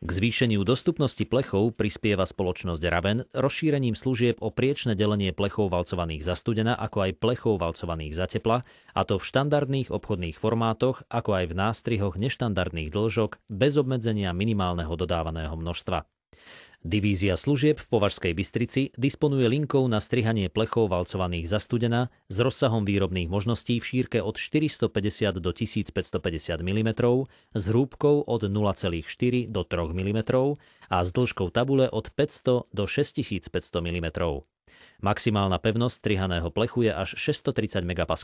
K zvýšeniu dostupnosti plechov prispieva spoločnosť Raven rozšírením služieb o priečne delenie plechov valcovaných za studena, ako aj plechov valcovaných za tepla, a to v štandardných obchodných formátoch, ako aj v nástrihoch neštandardných dĺžok bez obmedzenia minimálneho dodávaného množstva. Divízia služieb v Považskej Bystrici disponuje linkou na strihanie plechov valcovaných za studena s rozsahom výrobných možností v šírke od 450 do 1550 mm, s hrúbkou od 0,4 do 3 mm a s dĺžkou tabule od 500 do 6500 mm. Maximálna pevnosť strihaného plechu je až 630 MPa.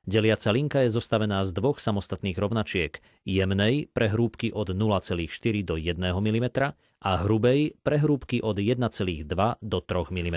Deliaca linka je zostavená z dvoch samostatných rovnačiek, jemnej pre hrúbky od 0,4 do 1 mm a hrubej pre hrúbky od 1,2 do 3 mm.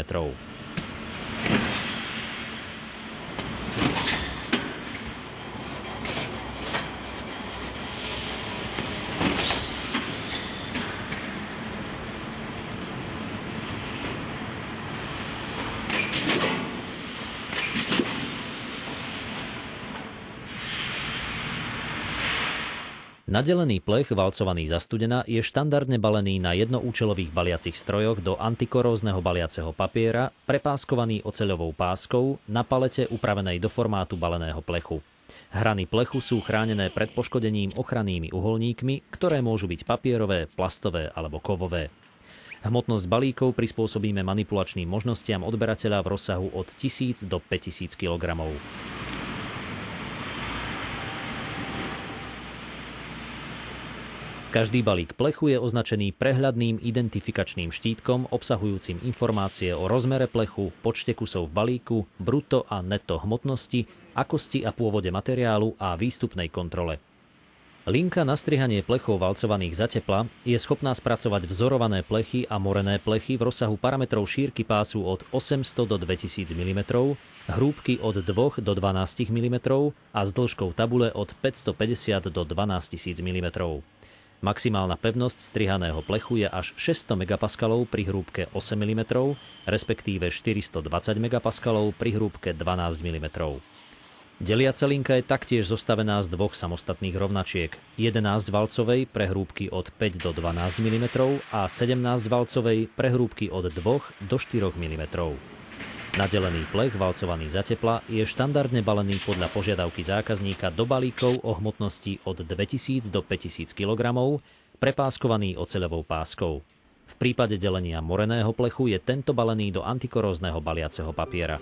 Nadelený plech valcovaný za studena je štandardne balený na jednoúčelových baliacich strojoch do antikorózneho baliaceho papiera, prepáskovaný oceľovou páskou na palete upravenej do formátu baleného plechu. Hrany plechu sú chránené pred poškodením ochrannými uholníkmi, ktoré môžu byť papierové, plastové alebo kovové. Hmotnosť balíkov prispôsobíme manipulačným možnostiam odberateľa v rozsahu od 1000 do 5000 kg. Každý balík plechu je označený prehľadným identifikačným štítkom obsahujúcim informácie o rozmere plechu, počte kusov v balíku, brutto a netto hmotnosti, akosti a pôvode materiálu a výstupnej kontrole. Linka na strihanie plechov valcovaných za tepla je schopná spracovať vzorované plechy a morené plechy v rozsahu parametrov šírky pásu od 800 do 2000 mm, hrúbky od 2 do 12 mm a s dĺžkou tabule od 550 do 12000 mm. Maximálna pevnosť strihaného plechu je až 600 MPa pri hrúbke 8 mm, respektíve 420 MPa pri hrúbke 12 mm. Deliaca linka je taktiež zostavená z dvoch samostatných rovnačiek, 11-valcovej pre hrúbky od 5 do 12 mm a 17-valcovej pre hrúbky od 2 do 4 mm. Nadelený plech valcovaný za tepla je štandardne balený podľa požiadavky zákazníka do balíkov o hmotnosti od 2000 do 5000 kg, prepáskovaný oceľovou páskou. V prípade delenia moreného plechu je tento balený do antikorózneho baliaceho papiera.